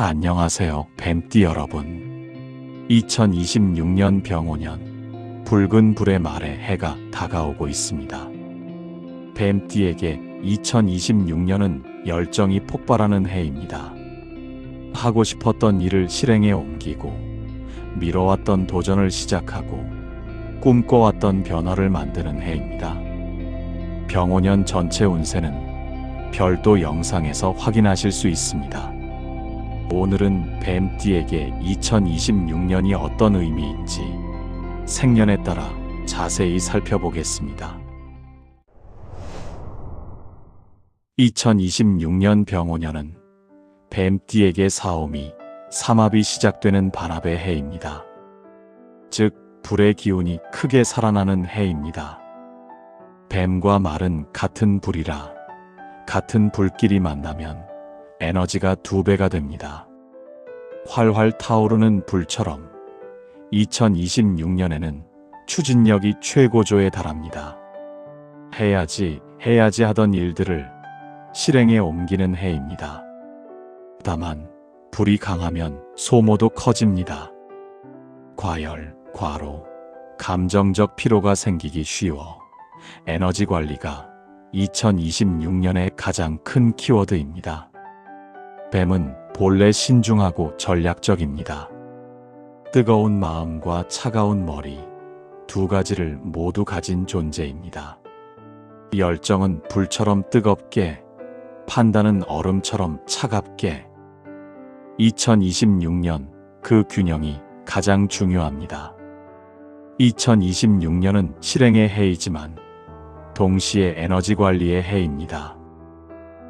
안녕하세요, 뱀띠 여러분. 2026년 병오년, 붉은 불의 말에 해가 다가오고 있습니다. 뱀띠에게 2026년은 열정이 폭발하는 해입니다. 하고 싶었던 일을 실행에 옮기고, 미뤄왔던 도전을 시작하고, 꿈꿔왔던 변화를 만드는 해입니다. 병오년 전체 운세는 별도 영상에서 확인하실 수 있습니다. 오늘은 뱀띠에게 2026년이 어떤 의미인지 생년에 따라 자세히 살펴보겠습니다. 2026년 병오년은 뱀띠에게 사오미, 삼합이 시작되는 반합의 해입니다. 즉, 불의 기운이 크게 살아나는 해입니다. 뱀과 말은 같은 불이라 같은 불끼리 만나면 에너지가 2배가 됩니다. 활활 타오르는 불처럼 2026년에는 추진력이 최고조에 달합니다. 해야지 하던 일들을 실행에 옮기는 해입니다. 다만 불이 강하면 소모도 커집니다. 과열, 과로, 감정적 피로가 생기기 쉬워 에너지 관리가 2026년의 가장 큰 키워드입니다. 뱀은 본래 신중하고 전략적입니다. 뜨거운 마음과 차가운 머리, 두 가지를 모두 가진 존재입니다. 열정은 불처럼 뜨겁게, 판단은 얼음처럼 차갑게. 2026년 그 균형이 가장 중요합니다. 2026년은 실행의 해이지만 동시에 에너지 관리의 해입니다.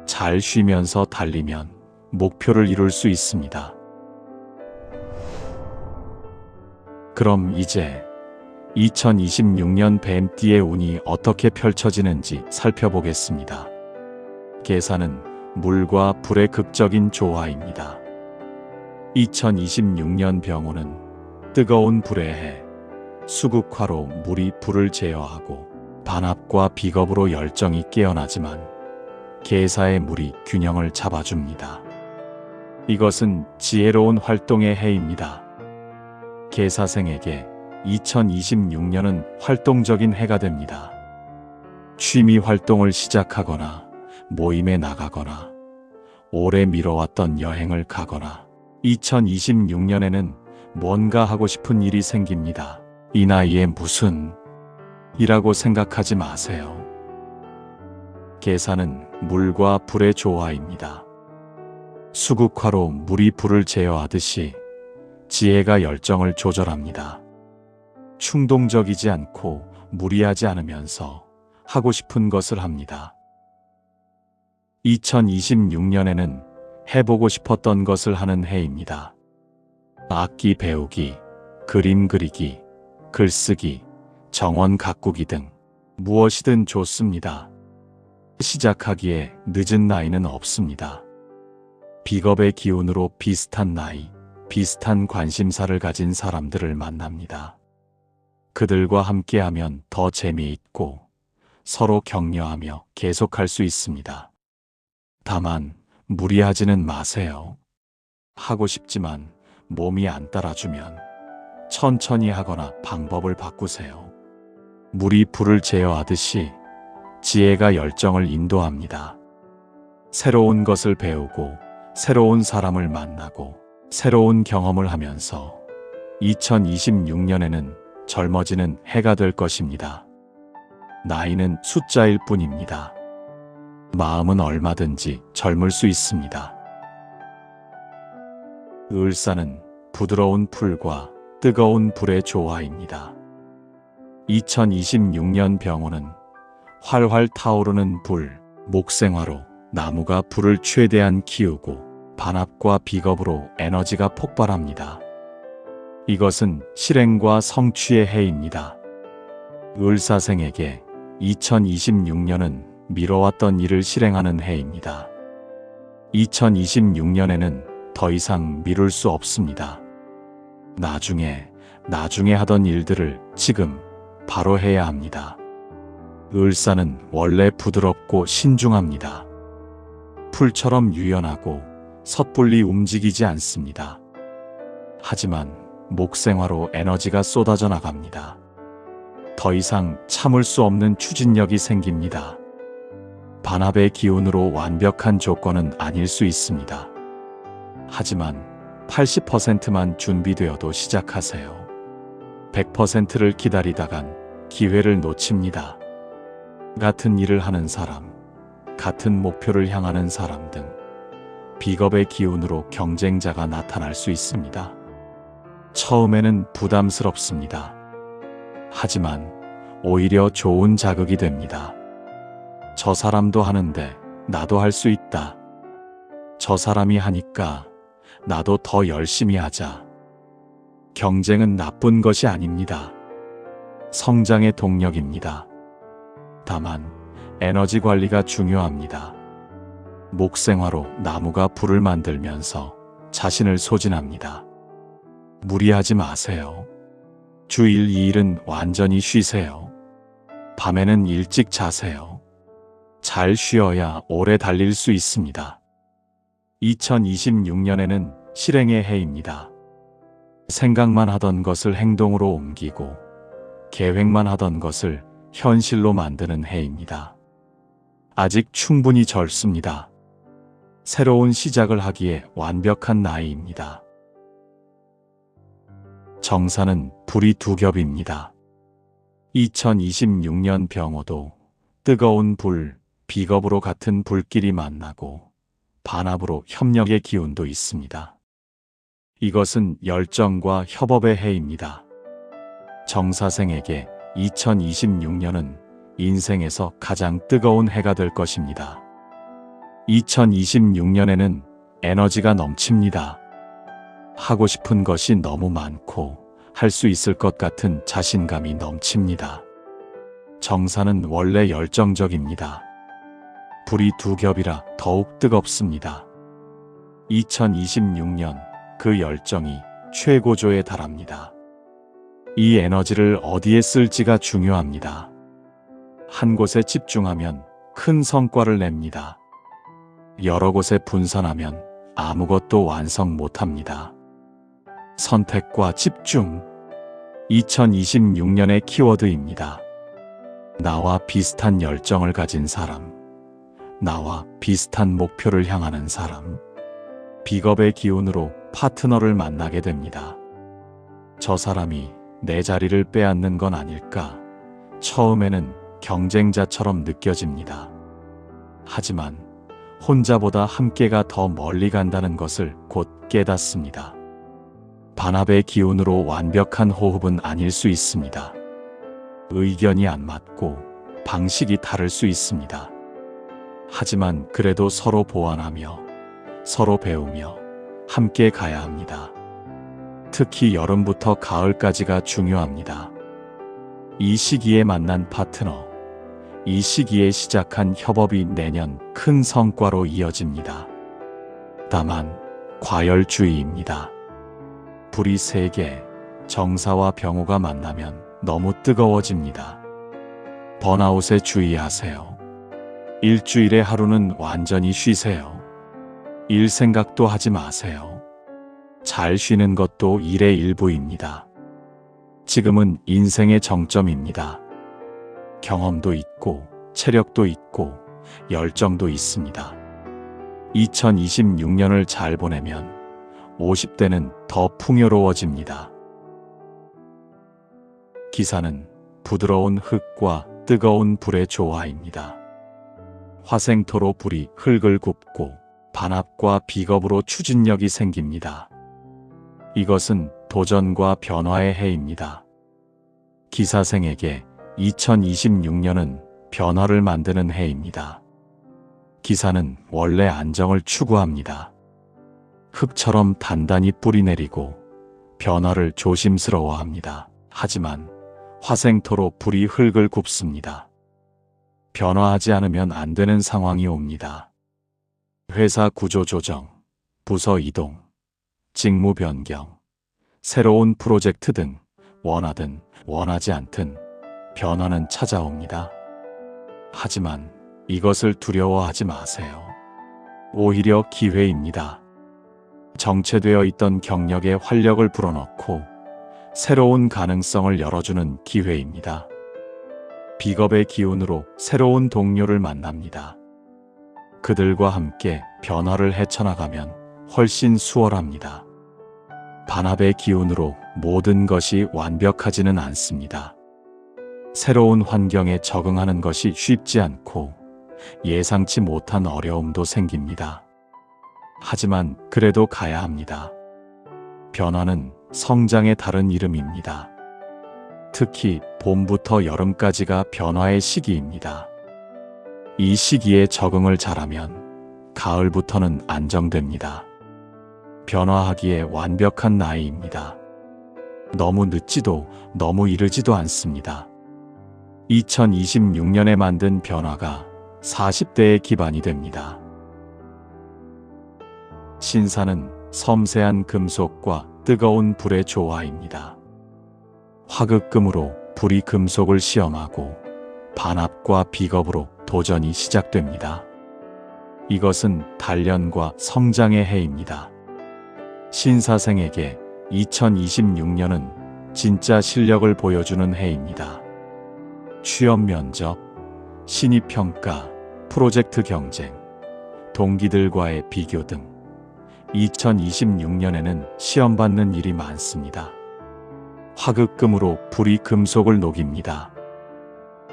잘 쉬면서 달리면 목표를 이룰 수 있습니다. 그럼 이제 2026년 뱀띠의 운이 어떻게 펼쳐지는지 살펴보겠습니다. 계산은 물과 불의 극적인 조화입니다. 2026년 병오는 뜨거운 불의 해, 수국화로 물이 불을 제어하고 반합과 비겁으로 열정이 깨어나지만 계사의 물이 균형을 잡아줍니다. 이것은 지혜로운 활동의 해입니다. 계사생에게 2026년은 활동적인 해가 됩니다. 취미 활동을 시작하거나 모임에 나가거나 오래 미뤄왔던 여행을 가거나 2026년에는 뭔가 하고 싶은 일이 생깁니다. 이 나이에 무슨 이라고 생각하지 마세요. 계산은 물과 불의 조화입니다. 수국화로 물이 불을 제어하듯이 지혜가 열정을 조절합니다. 충동적이지 않고 무리하지 않으면서 하고 싶은 것을 합니다. 2026년에는 해보고 싶었던 것을 하는 해입니다. 악기 배우기, 그림 그리기, 글쓰기, 정원 가꾸기 등 무엇이든 좋습니다. 시작하기에 늦은 나이는 없습니다. 비겁의 기운으로 비슷한 나이, 비슷한 관심사를 가진 사람들을 만납니다. 그들과 함께하면 더 재미있고 서로 격려하며 계속할 수 있습니다. 다만 무리하지는 마세요. 하고 싶지만 몸이 안 따라주면 천천히 하거나 방법을 바꾸세요. 물이 불을 제어하듯이 지혜가 열정을 인도합니다. 새로운 것을 배우고 새로운 사람을 만나고 새로운 경험을 하면서 2026년에는 젊어지는 해가 될 것입니다. 나이는 숫자일 뿐입니다. 마음은 얼마든지 젊을 수 있습니다. 을사는 부드러운 풀과 뜨거운 불의 조화입니다. 2026년 병오는 활활 타오르는 불, 목생화로 나무가 불을 최대한 키우고 반합과 비겁으로 에너지가 폭발합니다. 이것은 실행과 성취의 해입니다. 을사생에게 2026년은 미뤄왔던 일을 실행하는 해입니다. 2026년에는 더 이상 미룰 수 없습니다. 나중에 하던 일들을 지금 바로 해야 합니다. 을사는 원래 부드럽고 신중합니다. 풀처럼 유연하고 섣불리 움직이지 않습니다. 하지만 목생화로 에너지가 쏟아져 나갑니다. 더 이상 참을 수 없는 추진력이 생깁니다. 반합의 기운으로 완벽한 조건은 아닐 수 있습니다. 하지만 80%만 준비되어도 시작하세요. 100%를 기다리다간 기회를 놓칩니다. 같은 일을 하는 사람, 같은 목표를 향하는 사람 등 비겁의 기운으로 경쟁자가 나타날 수 있습니다. 처음에는 부담스럽습니다. 하지만 오히려 좋은 자극이 됩니다. 저 사람도 하는데 나도 할 수 있다. 저 사람이 하니까 나도 더 열심히 하자. 경쟁은 나쁜 것이 아닙니다. 성장의 동력입니다. 다만 에너지 관리가 중요합니다. 목생화로 나무가 불을 만들면서 자신을 소진합니다. 무리하지 마세요. 주 1, 2일은 완전히 쉬세요. 밤에는 일찍 자세요. 잘 쉬어야 오래 달릴 수 있습니다. 2026년에는 실행의 해입니다. 생각만 하던 것을 행동으로 옮기고 계획만 하던 것을 현실로 만드는 해입니다. 아직 충분히 젊습니다. 새로운 시작을 하기에 완벽한 나이입니다. 정사는 불이 두 겹입니다. 2026년 병호도 뜨거운 불, 비겁으로 같은 불길이 만나고 반합으로 협력의 기운도 있습니다. 이것은 열정과 협업의 해입니다. 정사생에게 2026년은 인생에서 가장 뜨거운 해가 될 것입니다. 2026년에는 에너지가 넘칩니다. 하고 싶은 것이 너무 많고 할 수 있을 것 같은 자신감이 넘칩니다. 정사는 원래 열정적입니다. 불이 두 겹이라 더욱 뜨겁습니다. 2026년 그 열정이 최고조에 달합니다. 이 에너지를 어디에 쓸지가 중요합니다. 한 곳에 집중하면 큰 성과를 냅니다. 여러 곳에 분산하면 아무것도 완성 못합니다. 선택과 집중. 2026년의 키워드입니다. 나와 비슷한 열정을 가진 사람, 나와 비슷한 목표를 향하는 사람, 비겁의 기운으로 파트너를 만나게 됩니다. 저 사람이 내 자리를 빼앗는 건 아닐까? 처음에는 경쟁자처럼 느껴집니다. 하지만 혼자보다 함께가 더 멀리 간다는 것을 곧 깨닫습니다. 반합의 기운으로 완벽한 호흡은 아닐 수 있습니다. 의견이 안 맞고 방식이 다를 수 있습니다. 하지만 그래도 서로 보완하며 서로 배우며 함께 가야 합니다. 특히 여름부터 가을까지가 중요합니다. 이 시기에 만난 파트너, 이 시기에 시작한 협업이 내년 큰 성과로 이어집니다. 다만 과열주의입니다. 불이 세 개, 정사와 병호가 만나면 너무 뜨거워집니다. 번아웃에 주의하세요. 일주일에 하루는 완전히 쉬세요. 일 생각도 하지 마세요. 잘 쉬는 것도 일의 일부입니다. 지금은 인생의 정점입니다. 경험도 있고 체력도 있고 열정도 있습니다. 2026년을 잘 보내면 50대는 더 풍요로워집니다. 기사는 부드러운 흙과 뜨거운 불의 조화입니다. 화생토로 불이 흙을 굽고 반합과 비겁으로 추진력이 생깁니다. 이것은 도전과 변화의 해입니다. 기사생에게 2026년은 변화를 만드는 해입니다. 기사는 원래 안정을 추구합니다. 흙처럼 단단히 뿌리내리고 변화를 조심스러워합니다. 하지만 화생토로 불이 흙을 굽습니다. 변화하지 않으면 안 되는 상황이 옵니다. 회사 구조 조정, 부서 이동, 직무 변경, 새로운 프로젝트 등 원하든 원하지 않든 변화는 찾아옵니다. 하지만 이것을 두려워하지 마세요. 오히려 기회입니다. 정체되어 있던 경력에 활력을 불어넣고 새로운 가능성을 열어주는 기회입니다. 비겁의 기운으로 새로운 동료를 만납니다. 그들과 함께 변화를 헤쳐나가면 훨씬 수월합니다. 반합의 기운으로 모든 것이 완벽하지는 않습니다. 새로운 환경에 적응하는 것이 쉽지 않고 예상치 못한 어려움도 생깁니다. 하지만 그래도 가야 합니다. 변화는 성장의 다른 이름입니다. 특히 봄부터 여름까지가 변화의 시기입니다. 이 시기에 적응을 잘하면 가을부터는 안정됩니다. 변화하기에 완벽한 나이입니다. 너무 늦지도 너무 이르지도 않습니다. 2026년에 만든 변화가 40대의 기반이 됩니다. 신사는 섬세한 금속과 뜨거운 불의 조화입니다. 화극금으로 불이 금속을 시험하고 반합과 비겁으로 도전이 시작됩니다. 이것은 단련과 성장의 해입니다. 신사생에게 2026년은 진짜 실력을 보여주는 해입니다. 취업 면접, 신입평가, 프로젝트 경쟁, 동기들과의 비교 등 2026년에는 시험받는 일이 많습니다. 화극금으로 불이 금속을 녹입니다.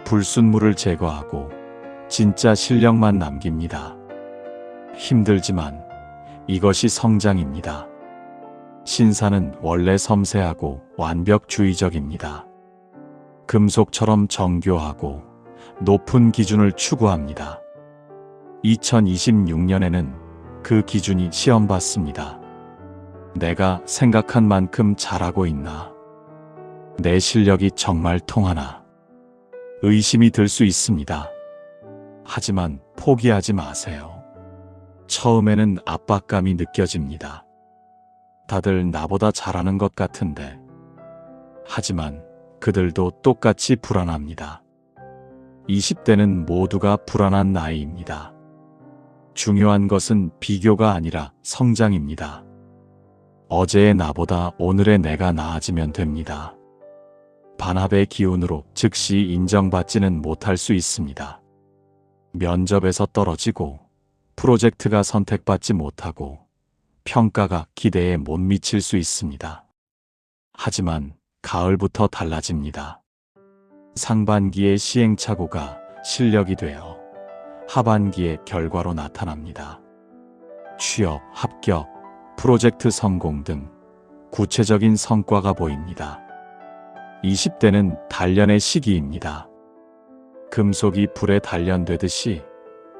불순물을 제거하고 진짜 실력만 남깁니다. 힘들지만 이것이 성장입니다. 신사는 원래 섬세하고 완벽주의적입니다. 금속처럼 정교하고 높은 기준을 추구합니다. 2026년에는 그 기준이 시험받습니다. 내가 생각한 만큼 잘하고 있나? 내 실력이 정말 통하나? 의심이 들 수 있습니다. 하지만 포기하지 마세요. 처음에는 압박감이 느껴집니다. 다들 나보다 잘하는 것 같은데. 하지만 그들도 똑같이 불안합니다. 20대는 모두가 불안한 나이입니다. 중요한 것은 비교가 아니라 성장입니다. 어제의 나보다 오늘의 내가 나아지면 됩니다. 반합의 기운으로 즉시 인정받지는 못할 수 있습니다. 면접에서 떨어지고 프로젝트가 선택받지 못하고 평가가 기대에 못 미칠 수 있습니다. 하지만 가을부터 달라집니다. 상반기의 시행착오가 실력이 되어 하반기의 결과로 나타납니다. 취업, 합격, 프로젝트 성공 등 구체적인 성과가 보입니다. 20대는 단련의 시기입니다. 금속이 불에 단련되듯이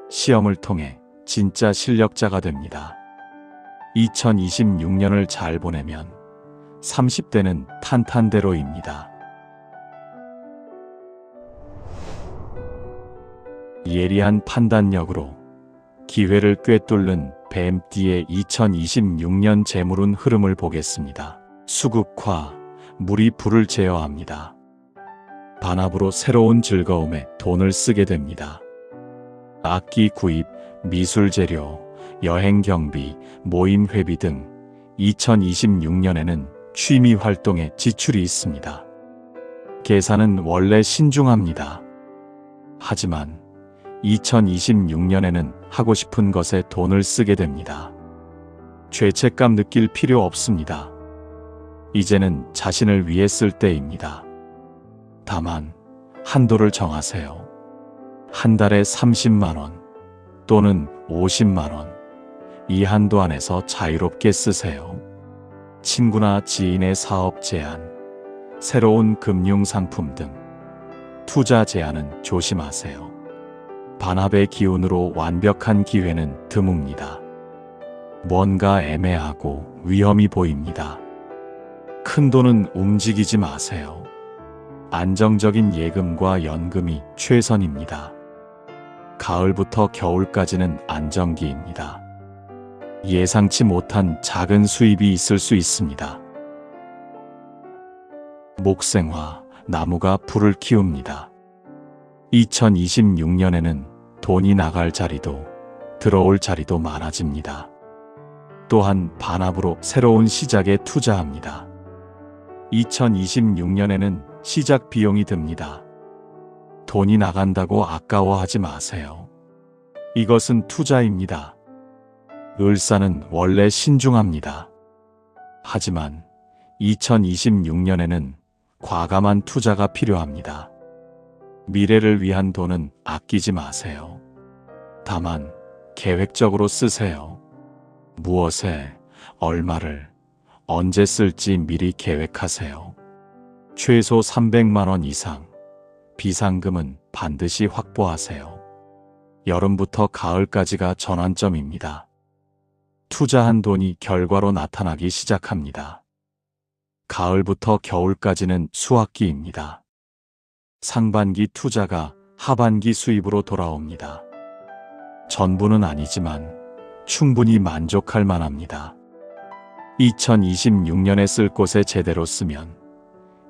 시험을 통해 진짜 실력자가 됩니다. 2026년을 잘 보내면 30대는 탄탄대로입니다. 예리한 판단력으로 기회를 꿰뚫는 뱀띠의 2026년 재물운 흐름을 보겠습니다. 수국화, 물이 불을 제어합니다. 반합으로 새로운 즐거움에 돈을 쓰게 됩니다. 악기 구입, 미술 재료, 여행 경비, 모임 회비 등 2026년에는 취미 활동에 지출이 있습니다. 계산은 원래 신중합니다. 하지만 2026년에는 하고 싶은 것에 돈을 쓰게 됩니다. 죄책감 느낄 필요 없습니다. 이제는 자신을 위해 쓸 때입니다. 다만 한도를 정하세요. 한 달에 30만 원 또는 50만 원, 이 한도 안에서 자유롭게 쓰세요. 친구나 지인의 사업 제안, 새로운 금융 상품 등 투자 제안은 조심하세요. 반합의 기운으로 완벽한 기회는 드뭅니다. 뭔가 애매하고 위험이 보입니다. 큰 돈은 움직이지 마세요. 안정적인 예금과 연금이 최선입니다. 가을부터 겨울까지는 안정기입니다. 예상치 못한 작은 수입이 있을 수 있습니다. 목생화, 나무가 불을 키웁니다. 2026년에는 돈이 나갈 자리도 들어올 자리도 많아집니다. 또한 반합으로 새로운 시작에 투자합니다. 2026년에는 시작 비용이 듭니다. 돈이 나간다고 아까워하지 마세요. 이것은 투자입니다. 을사는 원래 신중합니다. 하지만 2026년에는 과감한 투자가 필요합니다. 미래를 위한 돈은 아끼지 마세요. 다만 계획적으로 쓰세요. 무엇에, 얼마를, 언제 쓸지 미리 계획하세요. 최소 300만 원 이상, 비상금은 반드시 확보하세요. 여름부터 가을까지가 전환점입니다. 투자한 돈이 결과로 나타나기 시작합니다. 가을부터 겨울까지는 수확기입니다. 상반기 투자가 하반기 수입으로 돌아옵니다. 전부는 아니지만 충분히 만족할 만합니다. 2026년에 쓸 곳에 제대로 쓰면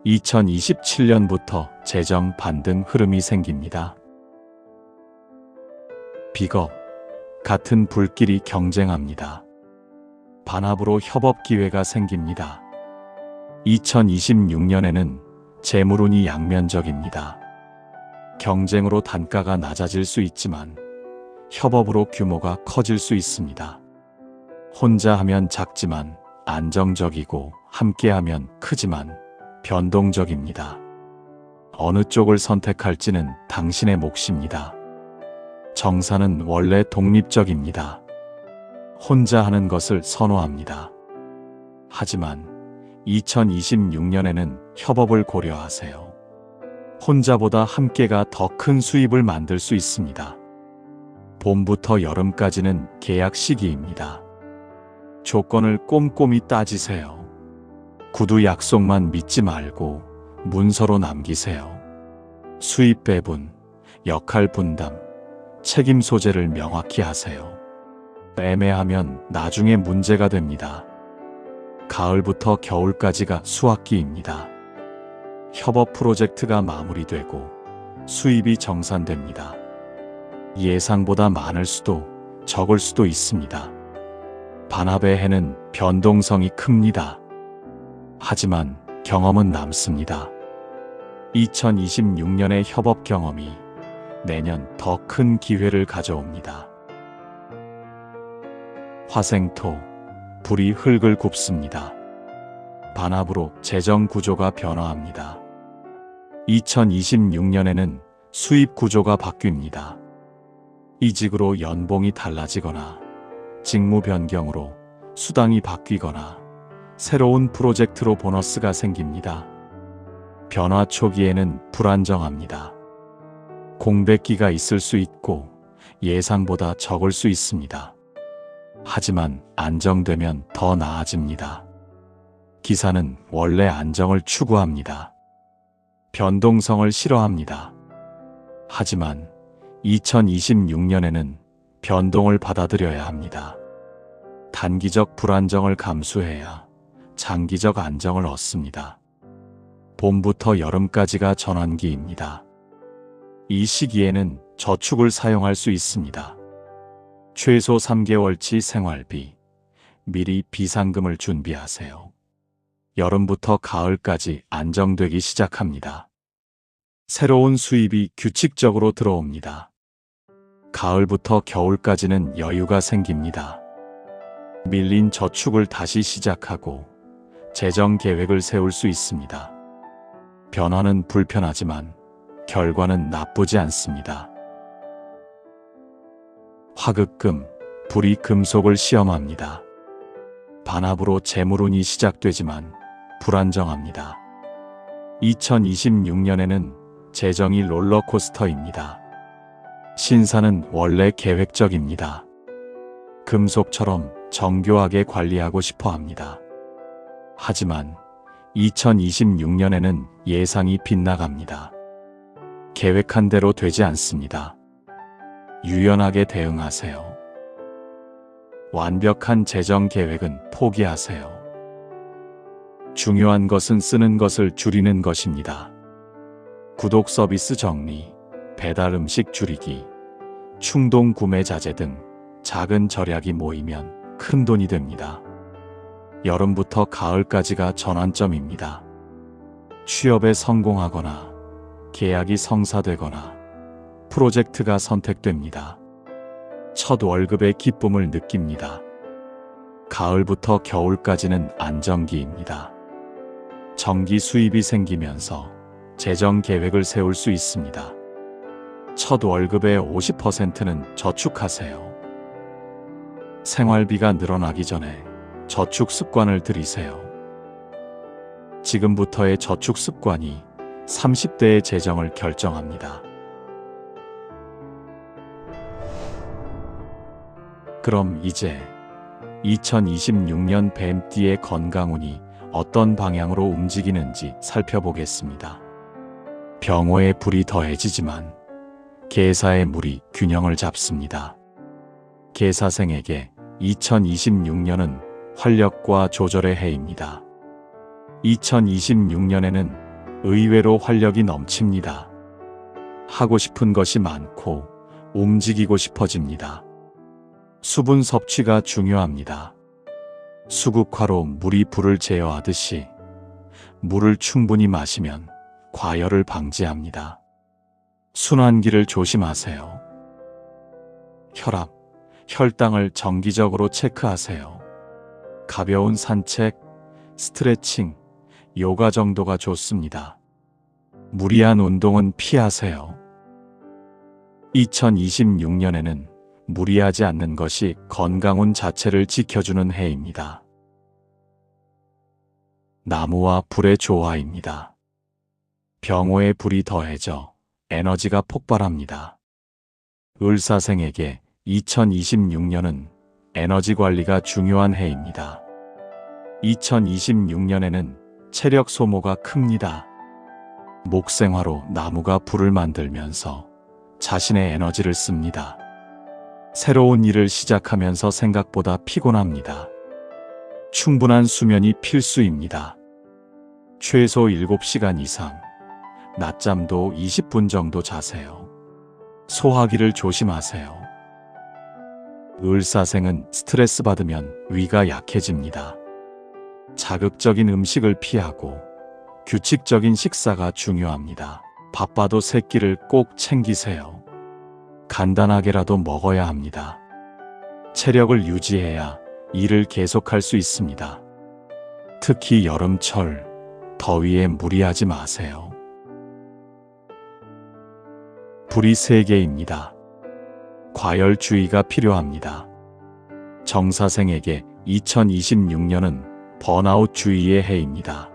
2027년부터 재정 반등 흐름이 생깁니다. 비겁, 같은 불길이 경쟁합니다. 반합으로 협업 기회가 생깁니다. 2026년에는 재물운이 양면적입니다. 경쟁으로 단가가 낮아질 수 있지만 협업으로 규모가 커질 수 있습니다. 혼자 하면 작지만 안정적이고 함께하면 크지만 변동적입니다. 어느 쪽을 선택할지는 당신의 몫입니다. 정사는 원래 독립적입니다. 혼자 하는 것을 선호합니다. 하지만 2026년에는 협업을 고려하세요. 혼자보다 함께가 더 큰 수입을 만들 수 있습니다. 봄부터 여름까지는 계약 시기입니다. 조건을 꼼꼼히 따지세요. 구두 약속만 믿지 말고 문서로 남기세요. 수입 배분, 역할 분담, 책임 소재를 명확히 하세요. 애매하면 나중에 문제가 됩니다. 가을부터 겨울까지가 수확기입니다. 협업 프로젝트가 마무리되고 수입이 정산됩니다. 예상보다 많을 수도 적을 수도 있습니다. 반합의 해는 변동성이 큽니다. 하지만 경험은 남습니다. 2026년의 협업 경험이 내년 더 큰 기회를 가져옵니다. 화생토, 불이 흙을 굽습니다. 반합으로 재정 구조가 변화합니다. 2026년에는 수입 구조가 바뀝니다. 이직으로 연봉이 달라지거나 직무 변경으로 수당이 바뀌거나 새로운 프로젝트로 보너스가 생깁니다. 변화 초기에는 불안정합니다. 공백기가 있을 수 있고 예상보다 적을 수 있습니다. 하지만 안정되면 더 나아집니다. 기사는 원래 안정을 추구합니다. 변동성을 싫어합니다. 하지만 2026년에는 변동을 받아들여야 합니다. 단기적 불안정을 감수해야 장기적 안정을 얻습니다. 봄부터 여름까지가 전환기입니다. 이 시기에는 저축을 사용할 수 있습니다. 최소 3개월치 생활비, 미리 비상금을 준비하세요. 여름부터 가을까지 안정되기 시작합니다. 새로운 수입이 규칙적으로 들어옵니다. 가을부터 겨울까지는 여유가 생깁니다. 밀린 저축을 다시 시작하고 재정 계획을 세울 수 있습니다. 변화는 불편하지만 결과는 나쁘지 않습니다. 화극금, 불이 금속을 시험합니다. 반합으로 재물운이 시작되지만 불안정합니다. 2026년에는 재정이 롤러코스터입니다. 신사는 원래 계획적입니다. 금속처럼 정교하게 관리하고 싶어 합니다. 하지만 2026년에는 예상이 빗나갑니다. 계획한 대로 되지 않습니다. 유연하게 대응하세요. 완벽한 재정 계획은 포기하세요. 중요한 것은 쓰는 것을 줄이는 것입니다. 구독 서비스 정리, 배달 음식 줄이기, 충동 구매 자제 등 작은 절약이 모이면 큰 돈이 됩니다. 여름부터 가을까지가 전환점입니다. 취업에 성공하거나 계약이 성사되거나 프로젝트가 선택됩니다. 첫 월급의 기쁨을 느낍니다. 가을부터 겨울까지는 안정기입니다. 정기 수입이 생기면서 재정 계획을 세울 수 있습니다. 첫 월급의 50%는 저축하세요. 생활비가 늘어나기 전에 저축 습관을 들이세요. 지금부터의 저축 습관이 30대의 재정을 결정합니다. 그럼 이제 2026년 뱀띠의 건강운이 어떤 방향으로 움직이는지 살펴보겠습니다. 병호의 불이 더해지지만 계사의 물이 균형을 잡습니다. 계사생에게 2026년은 활력과 조절의 해입니다. 2026년에는 의외로 활력이 넘칩니다. 하고 싶은 것이 많고 움직이고 싶어집니다. 수분 섭취가 중요합니다. 수국화로 물이 불을 제어하듯이 물을 충분히 마시면 과열을 방지합니다. 순환기를 조심하세요. 혈압, 혈당을 정기적으로 체크하세요. 가벼운 산책, 스트레칭, 요가 정도가 좋습니다. 무리한 운동은 피하세요. 2026년에는 무리하지 않는 것이 건강운 자체를 지켜주는 해입니다. 나무와 불의 조화입니다. 병호의 불이 더해져 에너지가 폭발합니다. 을사생에게 2026년은 에너지 관리가 중요한 해입니다. 2026년에는 체력 소모가 큽니다. 목생화로 나무가 불을 만들면서 자신의 에너지를 씁니다. 새로운 일을 시작하면서 생각보다 피곤합니다. 충분한 수면이 필수입니다. 최소 7시간 이상, 낮잠도 20분 정도 자세요. 소화기를 조심하세요. 을사생은 스트레스 받으면 위가 약해집니다. 자극적인 음식을 피하고 규칙적인 식사가 중요합니다. 바빠도 세 끼를 꼭 챙기세요. 간단하게라도 먹어야 합니다. 체력을 유지해야 일을 계속할 수 있습니다. 특히 여름철, 더위에 무리하지 마세요. 불이 3개입니다. 과열주의가 필요합니다. 정사생에게 2026년은 번아웃 주의의 해입니다.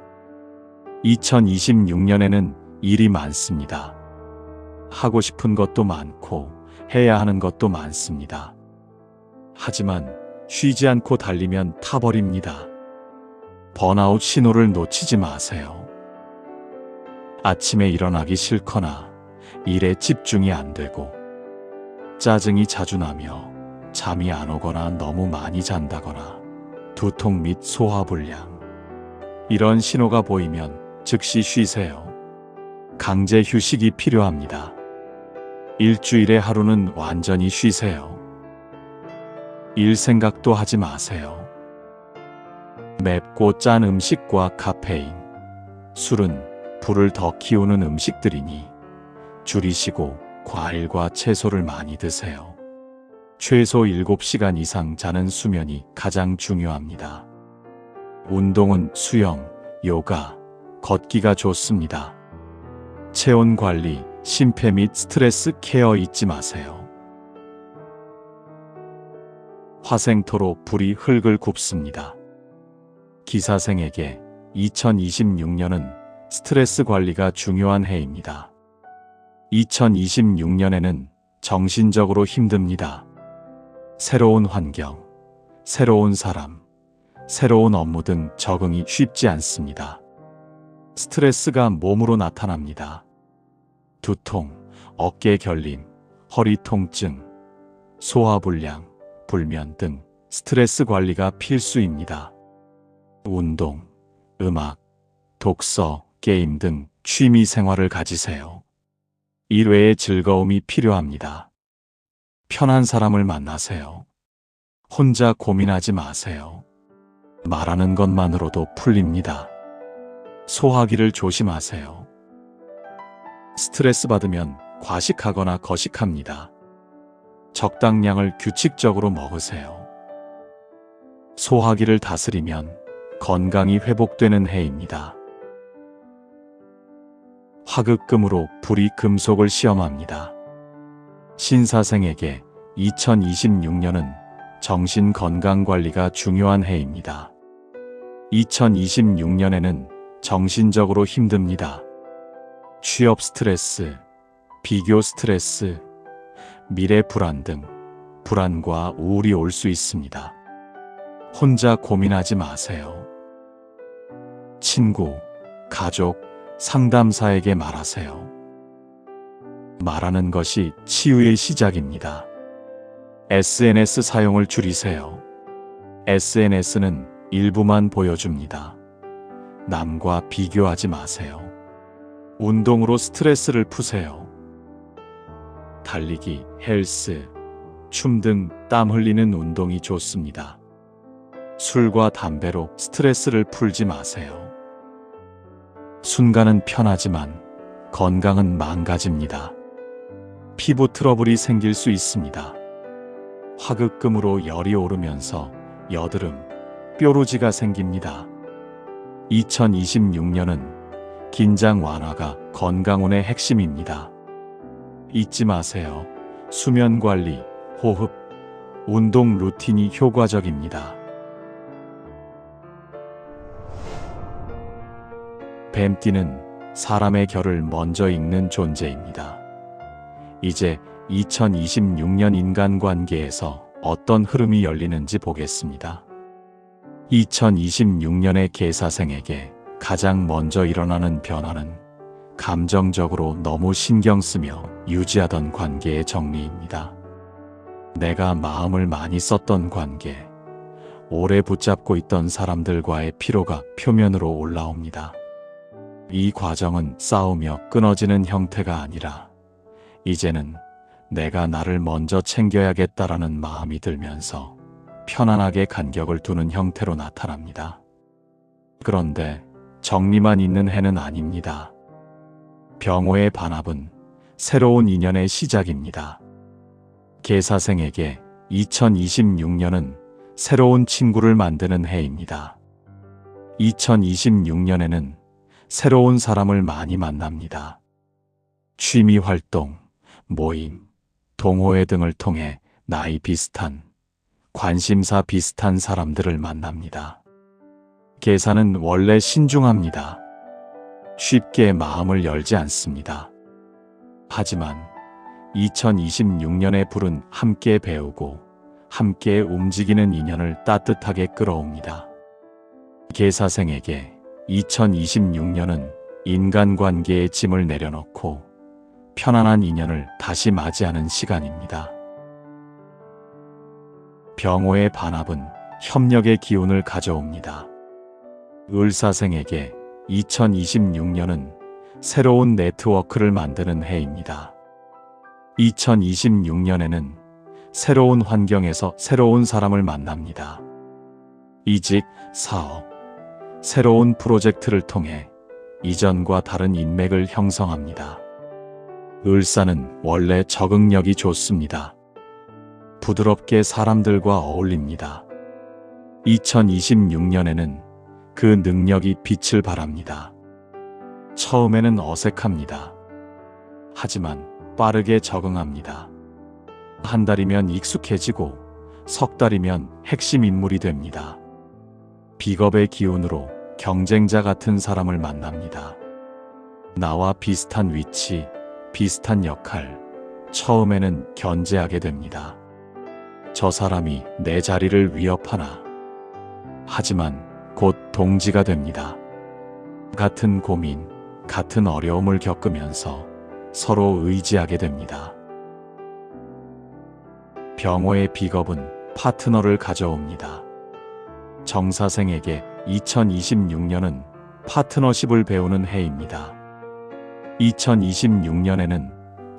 2026년에는 일이 많습니다. 하고 싶은 것도 많고 해야 하는 것도 많습니다. 하지만 쉬지 않고 달리면 타버립니다. 번아웃 신호를 놓치지 마세요. 아침에 일어나기 싫거나 일에 집중이 안 되고 짜증이 자주 나며 잠이 안 오거나 너무 많이 잔다거나 두통 및 소화불량, 이런 신호가 보이면 즉시 쉬세요. 강제 휴식이 필요합니다. 일주일에 하루는 완전히 쉬세요. 일 생각도 하지 마세요. 맵고 짠 음식과 카페인, 술은 불을 더 키우는 음식들이니 줄이시고 과일과 채소를 많이 드세요. 최소 7시간 이상 자는 수면이 가장 중요합니다. 운동은 수영, 요가, 걷기가 좋습니다. 체온 관리, 심폐 및 스트레스 케어 잊지 마세요. 화생토로 불이 흙을 굽습니다. 기사생에게 2026년은 스트레스 관리가 중요한 해입니다. 2026년에는 정신적으로 힘듭니다. 새로운 환경, 새로운 사람, 새로운 업무 등 적응이 쉽지 않습니다. 스트레스가 몸으로 나타납니다. 두통, 어깨 결림, 허리 통증, 소화불량, 불면 등 스트레스 관리가 필수입니다. 운동, 음악, 독서, 게임 등 취미 생활을 가지세요. 일외의 즐거움이 필요합니다. 편한 사람을 만나세요. 혼자 고민하지 마세요. 말하는 것만으로도 풀립니다. 소화기를 조심하세요. 스트레스 받으면 과식하거나 거식합니다. 적당량을 규칙적으로 먹으세요. 소화기를 다스리면 건강이 회복되는 해입니다. 화극금으로 불이 금속을 시험합니다. 신사생에게 2026년은 정신건강관리가 중요한 해입니다. 2026년에는 정신적으로 힘듭니다. 취업 스트레스, 비교 스트레스, 미래 불안 등 불안과 우울이 올 수 있습니다. 혼자 고민하지 마세요. 친구, 가족, 상담사에게 말하세요. 말하는 것이 치유의 시작입니다. SNS 사용을 줄이세요. SNS는 일부만 보여줍니다. 남과 비교하지 마세요. 운동으로 스트레스를 푸세요. 달리기, 헬스, 춤 등 땀 흘리는 운동이 좋습니다. 술과 담배로 스트레스를 풀지 마세요. 순간은 편하지만 건강은 망가집니다. 피부 트러블이 생길 수 있습니다. 화극금으로 열이 오르면서 여드름, 뾰루지가 생깁니다. 2026년은 긴장 완화가 건강운의 핵심입니다. 잊지 마세요. 수면 관리, 호흡, 운동 루틴이 효과적입니다. 뱀띠는 사람의 결을 먼저 읽는 존재입니다. 이제 2026년 인간관계에서 어떤 흐름이 열리는지 보겠습니다. 2026년의 개사생에게 가장 먼저 일어나는 변화는 감정적으로 너무 신경 쓰며 유지하던 관계의 정리입니다. 내가 마음을 많이 썼던 관계, 오래 붙잡고 있던 사람들과의 피로가 표면으로 올라옵니다. 이 과정은 싸우며 끊어지는 형태가 아니라 이제는 내가 나를 먼저 챙겨야겠다라는 마음이 들면서 편안하게 간격을 두는 형태로 나타납니다. 그런데 정리만 있는 해는 아닙니다. 병호의 반합은 새로운 인연의 시작입니다. 개사생에게 2026년은 새로운 친구를 만드는 해입니다. 2026년에는 새로운 사람을 많이 만납니다. 취미 활동, 모임, 동호회 등을 통해 나이 비슷한, 관심사 비슷한 사람들을 만납니다. 개사는 원래 신중합니다. 쉽게 마음을 열지 않습니다. 하지만 2026년의 불은 함께 배우고 함께 움직이는 인연을 따뜻하게 끌어옵니다. 개사생에게 2026년은 인간관계의 짐을 내려놓고 편안한 인연을 다시 맞이하는 시간입니다. 병호의 반합은 협력의 기운을 가져옵니다. 을사생에게 2026년은 새로운 네트워크를 만드는 해입니다. 2026년에는 새로운 환경에서 새로운 사람을 만납니다. 이직, 사업, 새로운 프로젝트를 통해 이전과 다른 인맥을 형성합니다. 을사는 원래 적응력이 좋습니다. 부드럽게 사람들과 어울립니다. 2026년에는 그 능력이 빛을 발합니다. 처음에는 어색합니다. 하지만 빠르게 적응합니다. 한 달이면 익숙해지고 석 달이면 핵심 인물이 됩니다. 비겁의 기운으로 경쟁자 같은 사람을 만납니다. 나와 비슷한 위치, 비슷한 역할, 처음에는 견제하게 됩니다. 저 사람이 내 자리를 위협하나. 하지만 곧 동지가 됩니다. 같은 고민, 같은 어려움을 겪으면서 서로 의지하게 됩니다. 병호의 비겁은 파트너를 가져옵니다. 정사생에게 2026년은 파트너십을 배우는 해입니다. 2026년에는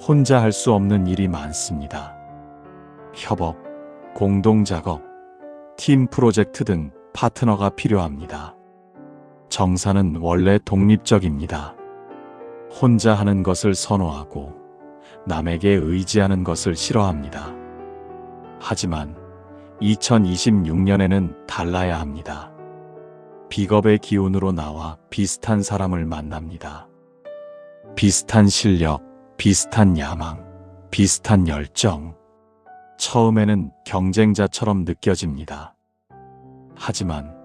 혼자 할 수 없는 일이 많습니다. 협업, 공동작업, 팀 프로젝트 등 파트너가 필요합니다. 정사는 원래 독립적입니다. 혼자 하는 것을 선호하고 남에게 의지하는 것을 싫어합니다. 하지만 2026년에는 달라야 합니다. 비겁의 기운으로 나와 비슷한 사람을 만납니다. 비슷한 실력, 비슷한 야망, 비슷한 열정. 처음에는 경쟁자처럼 느껴집니다. 하지만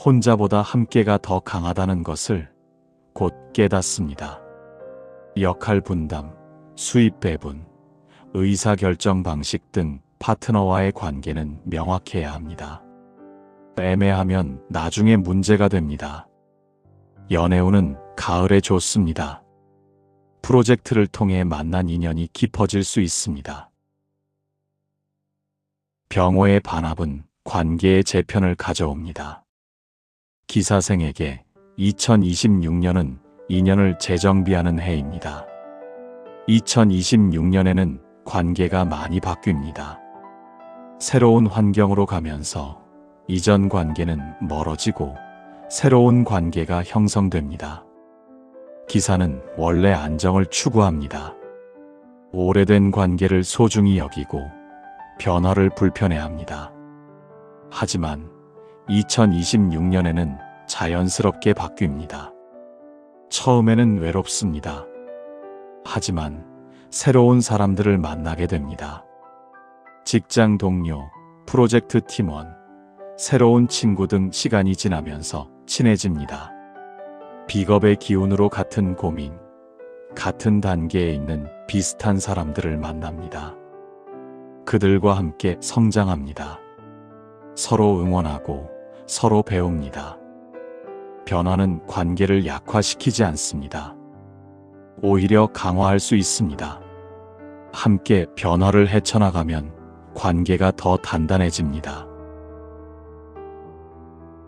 혼자보다 함께가 더 강하다는 것을 곧 깨닫습니다. 역할 분담, 수입 배분, 의사결정 방식 등 파트너와의 관계는 명확해야 합니다. 애매하면 나중에 문제가 됩니다. 연애운은 가을에 좋습니다. 프로젝트를 통해 만난 인연이 깊어질 수 있습니다. 병호의 반합은 관계의 재편을 가져옵니다. 기사생에게 2026년은 인연을 재정비하는 해입니다. 2026년에는 관계가 많이 바뀝니다. 새로운 환경으로 가면서 이전 관계는 멀어지고 새로운 관계가 형성됩니다. 기사는 원래 안정을 추구합니다. 오래된 관계를 소중히 여기고 변화를 불편해합니다. 하지만 2026년에는 자연스럽게 바뀝니다. 처음에는 외롭습니다. 하지만 새로운 사람들을 만나게 됩니다. 직장 동료, 프로젝트 팀원, 새로운 친구 등 시간이 지나면서 친해집니다. 비겁의 기운으로 같은 고민, 같은 단계에 있는 비슷한 사람들을 만납니다. 그들과 함께 성장합니다. 서로 응원하고 서로 배웁니다. 변화는 관계를 약화시키지 않습니다. 오히려 강화할 수 있습니다. 함께 변화를 헤쳐나가면 관계가 더 단단해집니다.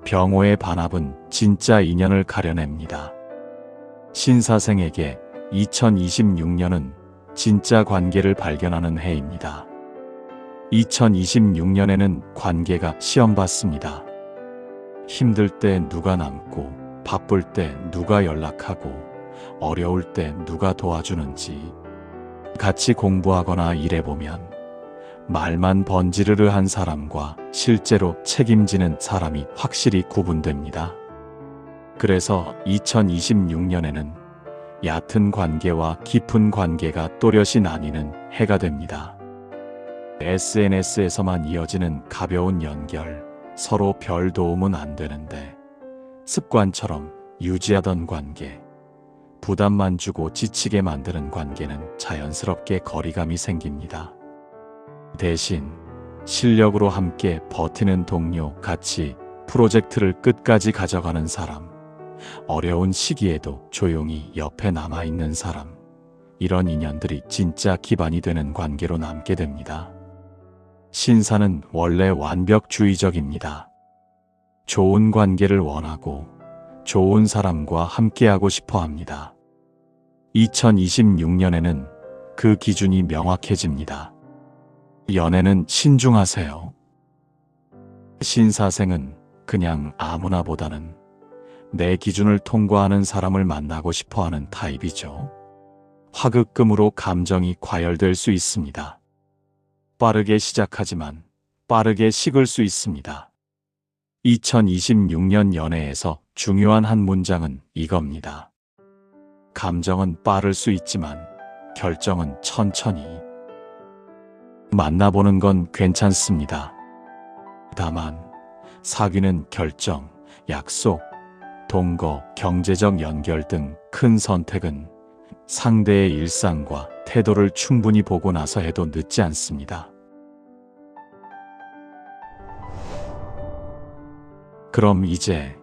병호의 반합은 진짜 인연을 가려냅니다. 신사생에게 2026년은 진짜 관계를 발견하는 해입니다. 2026년에는 관계가 시험받습니다. 힘들 때 누가 남고, 바쁠 때 누가 연락하고, 어려울 때 누가 도와주는지 같이 공부하거나 일해보면 말만 번지르르한 사람과 실제로 책임지는 사람이 확실히 구분됩니다. 그래서 2026년에는 얕은 관계와 깊은 관계가 또렷이 나뉘는 해가 됩니다. SNS에서만 이어지는 가벼운 연결, 서로 별 도움은 안 되는데 습관처럼 유지하던 관계, 부담만 주고 지치게 만드는 관계는 자연스럽게 거리감이 생깁니다. 대신 실력으로 함께 버티는 동료, 같이 프로젝트를 끝까지 가져가는 사람, 어려운 시기에도 조용히 옆에 남아있는 사람, 이런 인연들이 진짜 기반이 되는 관계로 남게 됩니다. 신사는 원래 완벽주의적입니다. 좋은 관계를 원하고 좋은 사람과 함께하고 싶어 합니다. 2026년에는 그 기준이 명확해집니다. 연애는 신중하세요. 신사생은 그냥 아무나 보다는 내 기준을 통과하는 사람을 만나고 싶어하는 타입이죠. 화극금으로 감정이 과열될 수 있습니다. 빠르게 시작하지만 빠르게 식을 수 있습니다. 2026년 연애에서 중요한 한 문장은 이겁니다. 감정은 빠를 수 있지만 결정은 천천히. 만나보는 건 괜찮습니다. 다만 사귀는 결정, 약속, 동거, 경제적 연결 등 큰 선택은 상대의 일상과 태도를 충분히 보고 나서 해도 늦지 않습니다. 그럼 이제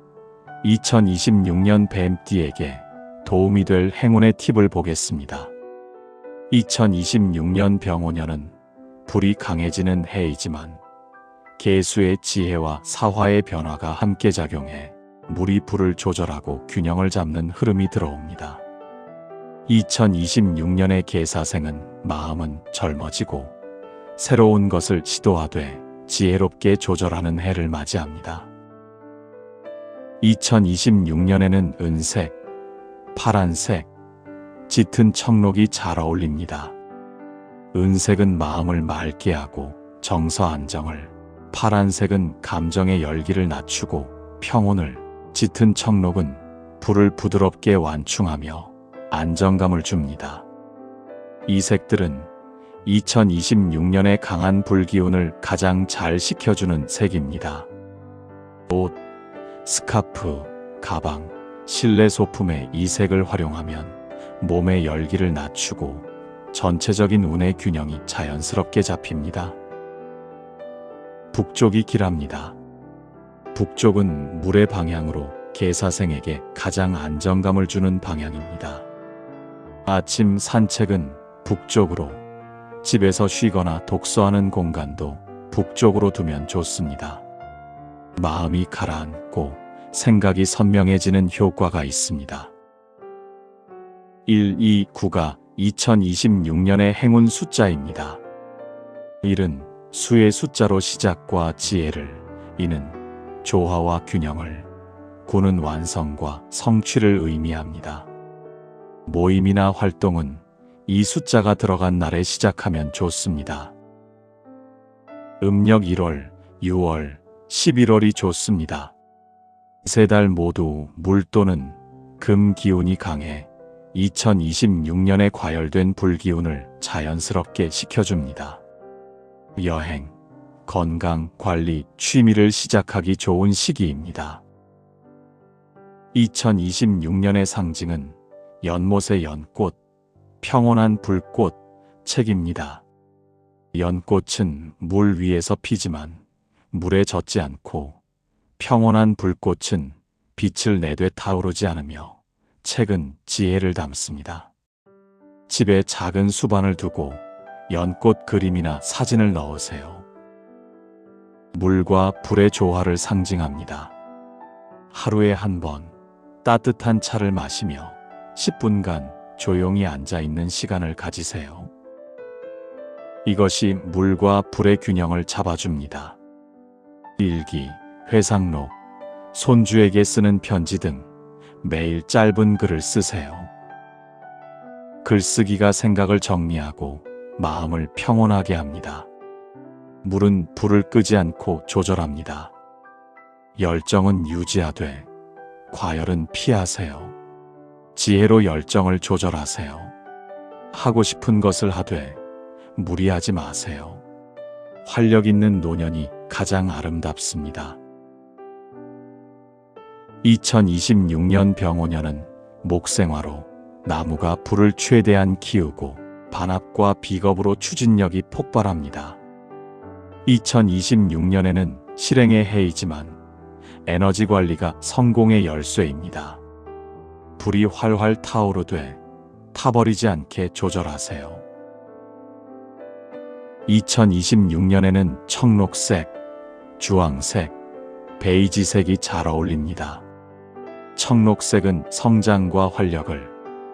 2026년 뱀띠에게 도움이 될 행운의 팁을 보겠습니다. 2026년 병호년은 불이 강해지는 해이지만 개수의 지혜와 사화의 변화가 함께 작용해 물이 불을 조절하고 균형을 잡는 흐름이 들어옵니다. 2026년의 개사생은 마음은 젊어지고 새로운 것을 시도하되 지혜롭게 조절하는 해를 맞이합니다. 2026년에는 은색, 파란색, 짙은 청록이 잘 어울립니다. 은색은 마음을 맑게 하고 정서 안정을, 파란색은 감정의 열기를 낮추고 평온을, 짙은 청록은 불을 부드럽게 완충하며 안정감을 줍니다. 이 색들은 2026년의 강한 불기운을 가장 잘 식혀주는 색입니다. 옷, 스카프, 가방, 실내 소품에 이 색을 활용하면 몸의 열기를 낮추고 전체적인 운의 균형이 자연스럽게 잡힙니다. 북쪽이 길합니다. 북쪽은 물의 방향으로 개사생에게 가장 안정감을 주는 방향입니다. 아침 산책은 북쪽으로, 집에서 쉬거나 독서하는 공간도 북쪽으로 두면 좋습니다. 마음이 가라앉고 생각이 선명해지는 효과가 있습니다. 129가 2026년의 행운 숫자입니다. 1은 수의 숫자로 시작과 지혜를, 2는 조화와 균형을, 9는 완성과 성취를 의미합니다. 모임이나 활동은 이 숫자가 들어간 날에 시작하면 좋습니다. 음력 1월, 6월, 11월이 좋습니다. 세 달 모두 물 또는 금 기운이 강해 2026년에 과열된 불기운을 자연스럽게 식혀줍니다. 여행, 건강, 관리, 취미를 시작하기 좋은 시기입니다. 2026년의 상징은 연못의 연꽃, 평온한 불꽃, 책입니다. 연꽃은 물 위에서 피지만 물에 젖지 않고, 평온한 불꽃은 빛을 내되 타오르지 않으며 책은 지혜를 담습니다. 집에 작은 수반을 두고 연꽃 그림이나 사진을 넣으세요. 물과 불의 조화를 상징합니다. 하루에 한 번 따뜻한 차를 마시며 10분간 조용히 앉아있는 시간을 가지세요. 이것이 물과 불의 균형을 잡아줍니다. 일기, 회상록, 손주에게 쓰는 편지 등 매일 짧은 글을 쓰세요. 글쓰기가 생각을 정리하고 마음을 평온하게 합니다. 물은 불을 끄지 않고 조절합니다. 열정은 유지하되 과열은 피하세요. 지혜로 열정을 조절하세요. 하고 싶은 것을 하되 무리하지 마세요. 활력 있는 노년이 가장 아름답습니다. 2026년 병오년은 목생화로 나무가 불을 최대한 키우고 반합과 비겁으로 추진력이 폭발합니다. 2026년에는 실행의 해이지만 에너지 관리가 성공의 열쇠입니다. 불이 활활 타오르되 타버리지 않게 조절하세요. 2026년에는 청록색, 주황색, 베이지색이 잘 어울립니다. 청록색은 성장과 활력을,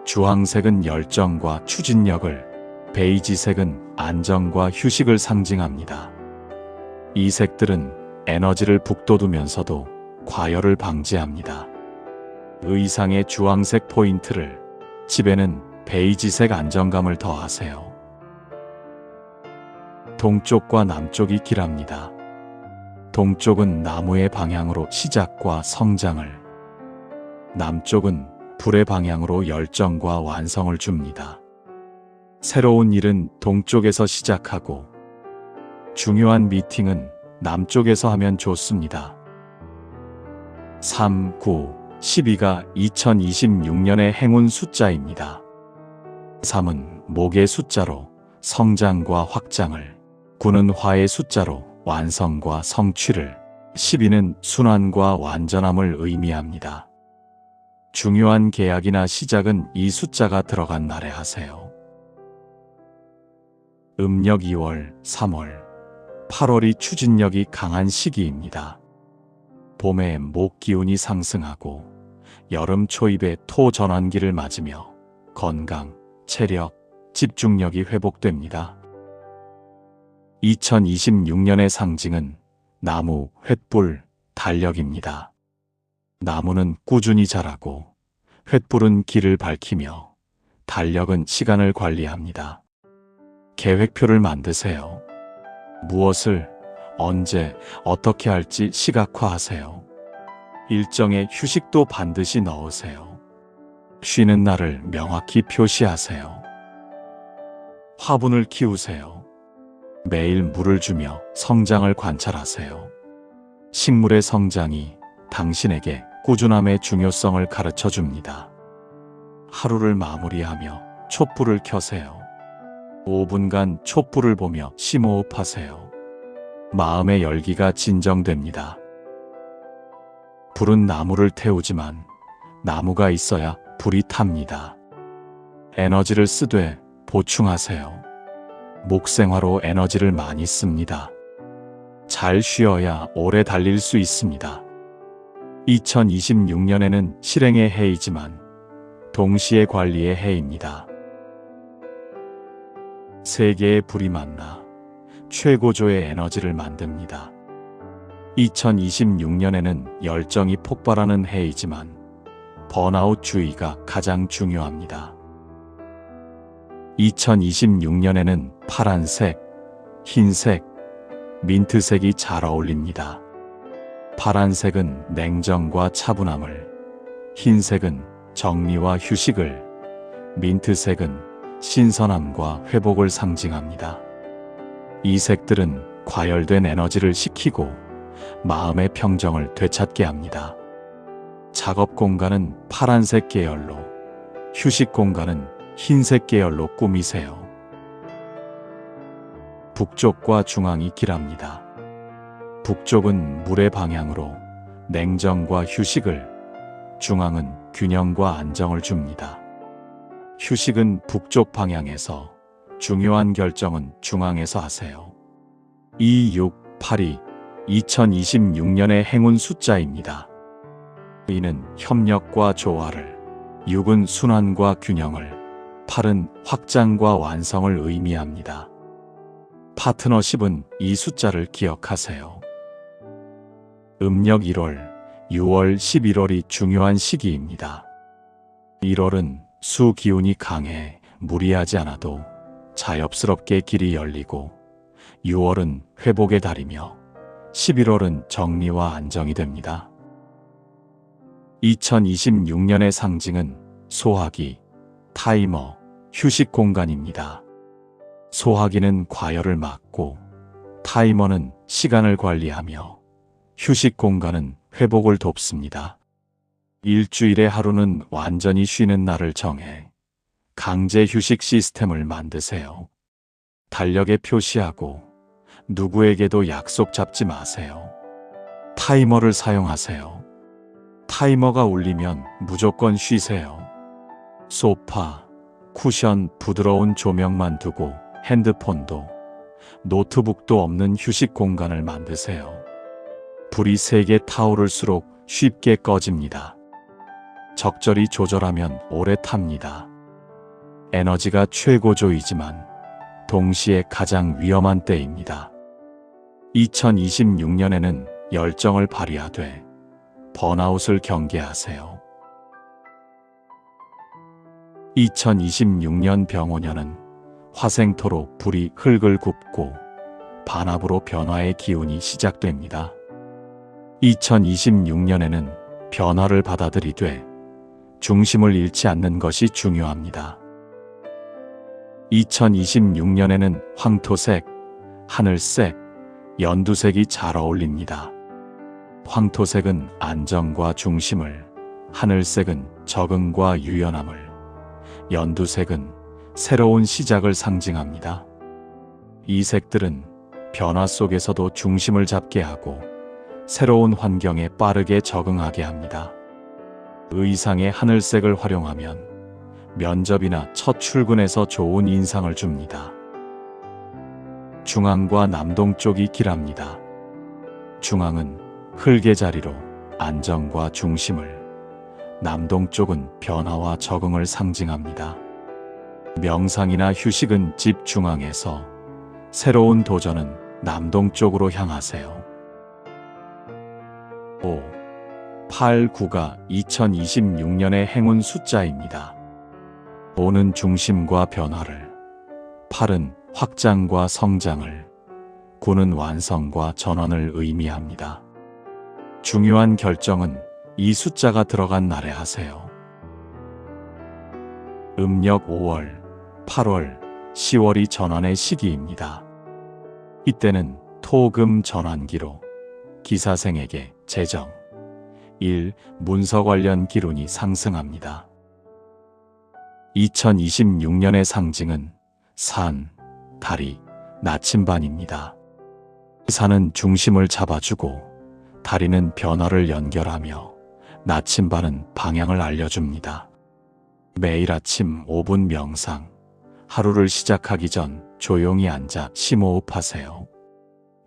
주황색은 열정과 추진력을, 베이지색은 안정과 휴식을 상징합니다. 이 색들은 에너지를 북돋우면서도 과열을 방지합니다. 의상의 주황색 포인트를, 집에는 베이지색 안정감을 더하세요. 동쪽과 남쪽이 길합니다. 동쪽은 나무의 방향으로 시작과 성장을, 남쪽은 불의 방향으로 열정과 완성을 줍니다. 새로운 일은 동쪽에서 시작하고 중요한 미팅은 남쪽에서 하면 좋습니다. 3, 9, 12가 2026년의 행운 숫자입니다. 3은 목의 숫자로 성장과 확장을, 9는 화의 숫자로 완성과 성취를, 12는 순환과 완전함을 의미합니다. 중요한 계약이나 시작은 이 숫자가 들어간 날에 하세요. 음력 2월, 3월, 8월이 추진력이 강한 시기입니다. 봄에 목 기운이 상승하고 여름 초입에 토 전환기를 맞으며 건강, 체력, 집중력이 회복됩니다. 2026년의 상징은 나무, 횃불, 달력입니다. 나무는 꾸준히 자라고 횃불은 길을 밝히며 달력은 시간을 관리합니다. 계획표를 만드세요. 무엇을, 언제, 어떻게 할지 시각화하세요. 일정에 휴식도 반드시 넣으세요. 쉬는 날을 명확히 표시하세요. 화분을 키우세요. 매일 물을 주며 성장을 관찰하세요. 식물의 성장이 당신에게 꾸준함의 중요성을 가르쳐 줍니다. 하루를 마무리하며 촛불을 켜세요. 5분간 촛불을 보며 심호흡하세요. 마음의 열기가 진정됩니다. 불은 나무를 태우지만 나무가 있어야 불이 탑니다. 에너지를 쓰되 보충하세요. 목생화로 에너지를 많이 씁니다. 잘 쉬어야 오래 달릴 수 있습니다. 2026년에는 실행의 해이지만 동시에 관리의 해입니다. 세 개의 불이 만나 최고조의 에너지를 만듭니다. 2026년에는 열정이 폭발하는 해이지만 번아웃 주의가 가장 중요합니다. 2026년에는 파란색, 흰색, 민트색이 잘 어울립니다. 파란색은 냉정과 차분함을, 흰색은 정리와 휴식을, 민트색은 신선함과 회복을 상징합니다. 이 색들은 과열된 에너지를 식히고 마음의 평정을 되찾게 합니다. 작업 공간은 파란색 계열로, 휴식 공간은 흰색 계열로 꾸미세요. 북쪽과 중앙이 길합니다. 북쪽은 물의 방향으로 냉정과 휴식을, 중앙은 균형과 안정을 줍니다. 휴식은 북쪽 방향에서, 중요한 결정은 중앙에서 하세요. 2682, 2026년의 행운 숫자입니다. 2는 협력과 조화를, 6은 순환과 균형을, 8은 확장과 완성을 의미합니다. 파트너십은 이 숫자를 기억하세요. 음력 1월, 6월, 11월이 중요한 시기입니다. 1월은 수 기운이 강해 무리하지 않아도 자연스럽게 길이 열리고, 6월은 회복의 달이며 11월은 정리와 안정이 됩니다. 2026년의 상징은 소화기, 타이머, 휴식 공간입니다. 소화기는 과열을 막고, 타이머는 시간을 관리하며, 휴식 공간은 회복을 돕습니다. 일주일의 하루는 완전히 쉬는 날을 정해 강제 휴식 시스템을 만드세요. 달력에 표시하고 누구에게도 약속 잡지 마세요. 타이머를 사용하세요. 타이머가 울리면 무조건 쉬세요. 소파, 쿠션, 부드러운 조명만 두고 핸드폰도, 노트북도 없는 휴식 공간을 만드세요. 불이 세게 타오를수록 쉽게 꺼집니다. 적절히 조절하면 오래 탑니다. 에너지가 최고조이지만 동시에 가장 위험한 때입니다. 2026년에는 열정을 발휘하되 번아웃을 경계하세요. 2026년 병오년은 화생토로 불이 흙을 굽고 반합으로 변화의 기운이 시작됩니다. 2026년에는 변화를 받아들이되 중심을 잃지 않는 것이 중요합니다. 2026년에는 황토색, 하늘색, 연두색이 잘 어울립니다. 황토색은 안정과 중심을, 하늘색은 적응과 유연함을, 연두색은 새로운 시작을 상징합니다. 이 색들은 변화 속에서도 중심을 잡게 하고 새로운 환경에 빠르게 적응하게 합니다. 의상의 하늘색을 활용하면 면접이나 첫 출근에서 좋은 인상을 줍니다. 중앙과 남동쪽이 길합니다. 중앙은 흙의 자리로 안정과 중심을, 남동쪽은 변화와 적응을 상징합니다. 명상이나 휴식은 집 중앙에서, 새로운 도전은 남동쪽으로 향하세요. 5. 8, 9가 2026년의 행운 숫자입니다. 5는 중심과 변화를, 8은 확장과 성장을, 9는 완성과 전환을 의미합니다. 중요한 결정은 이 숫자가 들어간 날에 하세요. 음력 5월, 8월, 10월이 전환의 시기입니다. 이때는 토, 금 전환기로 기사생에게 재정, 일, 문서 관련 기운이 상승합니다. 2026년의 상징은 산, 다리, 나침반입니다. 산은 중심을 잡아주고 다리는 변화를 연결하며 나침반은 방향을 알려줍니다. 매일 아침 5분 명상, 하루를 시작하기 전 조용히 앉아 심호흡하세요.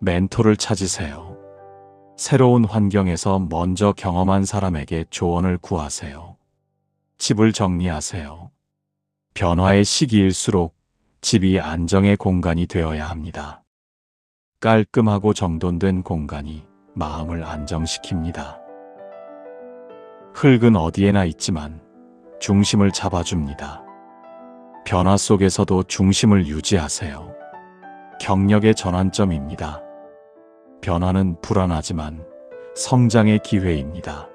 멘토를 찾으세요. 새로운 환경에서 먼저 경험한 사람에게 조언을 구하세요. 집을 정리하세요. 변화의 시기일수록 집이 안정의 공간이 되어야 합니다. 깔끔하고 정돈된 공간이 마음을 안정시킵니다. 흙은 어디에나 있지만 중심을 잡아줍니다. 변화 속에서도 중심을 유지하세요. 경력의 전환점입니다. 변화는 불안하지만 성장의 기회입니다.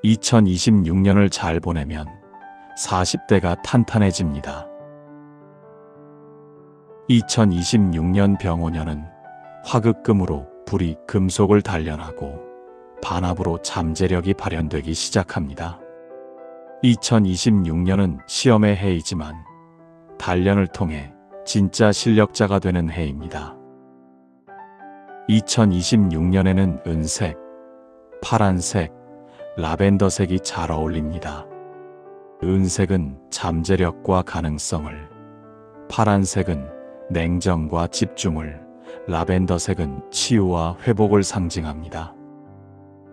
2026년을 잘 보내면 40대가 탄탄해집니다. 2026년 병오년은 화극금으로 불이 금속을 단련하고 반합으로 잠재력이 발현되기 시작합니다. 2026년은 시험의 해이지만 단련을 통해 진짜 실력자가 되는 해입니다. 2026년에는 은색, 파란색, 라벤더색이 잘 어울립니다. 은색은 잠재력과 가능성을, 파란색은 냉정과 집중을, 라벤더색은 치유와 회복을 상징합니다.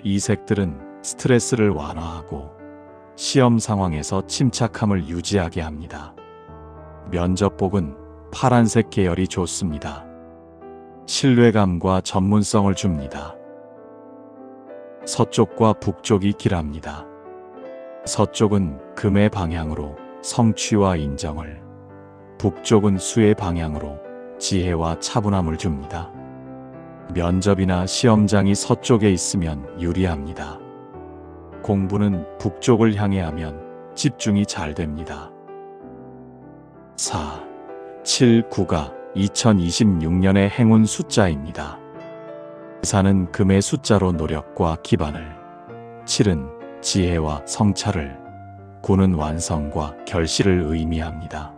이 색들은 스트레스를 완화하고 시험 상황에서 침착함을 유지하게 합니다. 면접복은 파란색 계열이 좋습니다. 신뢰감과 전문성을 줍니다. 서쪽과 북쪽이 길합니다. 서쪽은 금의 방향으로 성취와 인정을, 북쪽은 수의 방향으로 지혜와 차분함을 줍니다. 면접이나 시험장이 서쪽에 있으면 유리합니다. 공부는 북쪽을 향해 하면 집중이 잘 됩니다. 4, 7, 9가 2026년의 행운 숫자입니다. 4는 금의 숫자로 노력과 기반을, 7은 지혜와 성찰을, 9는 완성과 결실을 의미합니다.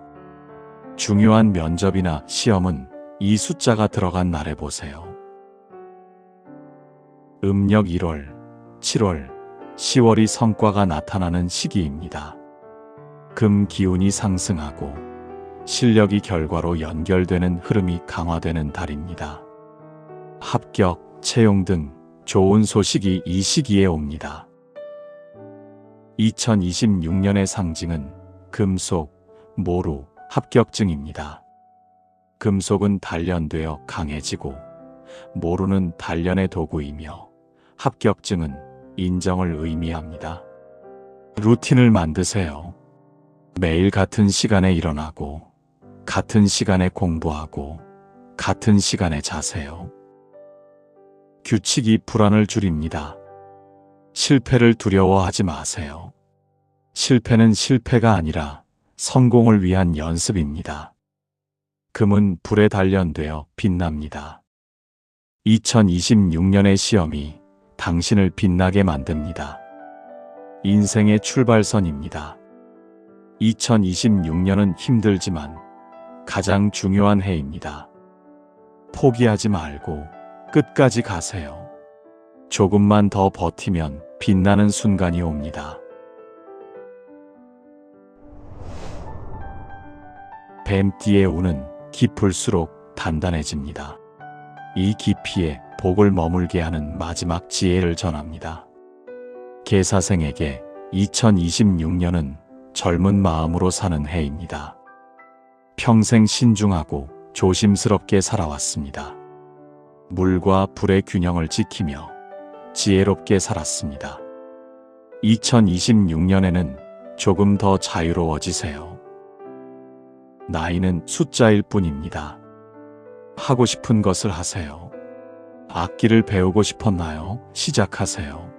중요한 면접이나 시험은 이 숫자가 들어간 날에 보세요. 음력 1월, 7월, 10월이 성과가 나타나는 시기입니다. 금 기운이 상승하고 실력이 결과로 연결되는 흐름이 강화되는 달입니다. 합격, 채용 등 좋은 소식이 이 시기에 옵니다. 2026년의 상징은 금속, 모루, 합격증입니다. 금속은 단련되어 강해지고 모루는 단련의 도구이며 합격증은 인정을 의미합니다. 루틴을 만드세요. 매일 같은 시간에 일어나고 같은 시간에 공부하고 같은 시간에 자세요. 규칙이 불안을 줄입니다. 실패를 두려워하지 마세요. 실패는 실패가 아니라 성공을 위한 연습입니다. 금은 불에 단련되어 빛납니다. 2026년의 시험이 당신을 빛나게 만듭니다. 인생의 출발선입니다. 2026년은 힘들지만 가장 중요한 해입니다. 포기하지 말고 끝까지 가세요. 조금만 더 버티면 빛나는 순간이 옵니다. 뱀띠의 운은 깊을수록 단단해집니다. 이 깊이에 복을 머물게 하는 마지막 지혜를 전합니다. 계사생에게 2026년은 젊은 마음으로 사는 해입니다. 평생 신중하고 조심스럽게 살아왔습니다. 물과 불의 균형을 지키며 지혜롭게 살았습니다. 2026년에는 조금 더 자유로워지세요. 나이는 숫자일 뿐입니다. 하고 싶은 것을 하세요. 악기를 배우고 싶었나요? 시작하세요.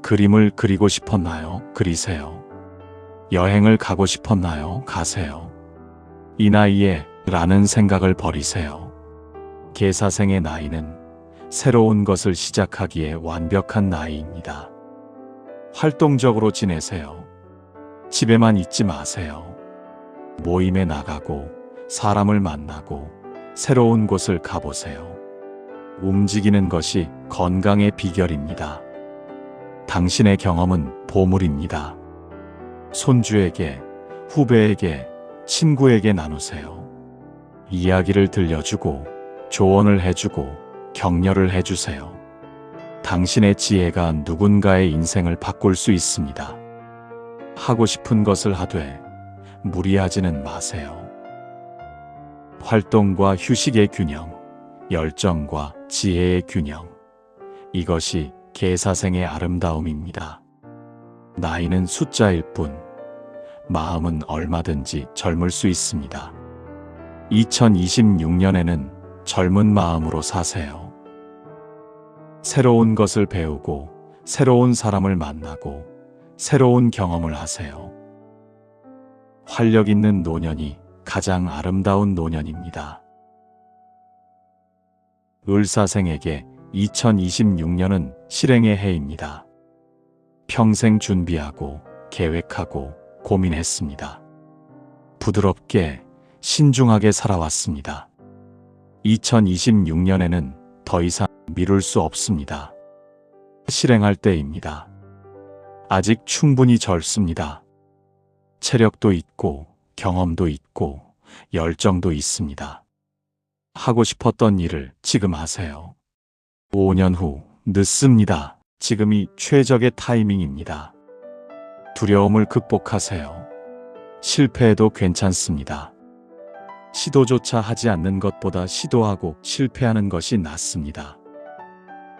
그림을 그리고 싶었나요? 그리세요. 여행을 가고 싶었나요? 가세요. 이 나이에 라는 생각을 버리세요. 계사생의 나이는 새로운 것을 시작하기에 완벽한 나이입니다. 활동적으로 지내세요. 집에만 있지 마세요. 모임에 나가고 사람을 만나고 새로운 곳을 가보세요. 움직이는 것이 건강의 비결입니다. 당신의 경험은 보물입니다. 손주에게, 후배에게, 친구에게 나누세요. 이야기를 들려주고 조언을 해주고 격려를 해주세요. 당신의 지혜가 누군가의 인생을 바꿀 수 있습니다. 하고 싶은 것을 하되 무리하지는 마세요. 활동과 휴식의 균형, 열정과 지혜의 균형. 이것이 계사생의 아름다움입니다. 나이는 숫자일 뿐, 마음은 얼마든지 젊을 수 있습니다. 2026년에는 젊은 마음으로 사세요. 새로운 것을 배우고, 새로운 사람을 만나고, 새로운 경험을 하세요. 활력 있는 노년이 가장 아름다운 노년입니다. 을사생에게 2026년은 실행의 해입니다. 평생 준비하고 계획하고 고민했습니다. 부드럽게 신중하게 살아왔습니다. 2026년에는 더 이상 미룰 수 없습니다. 실행할 때입니다. 아직 충분히 젊습니다. 체력도 있고 경험도 있고 열정도 있습니다. 하고 싶었던 일을 지금 하세요. 5년 후 늦습니다. 지금이 최적의 타이밍입니다. 두려움을 극복하세요. 실패해도 괜찮습니다. 시도조차 하지 않는 것보다 시도하고 실패하는 것이 낫습니다.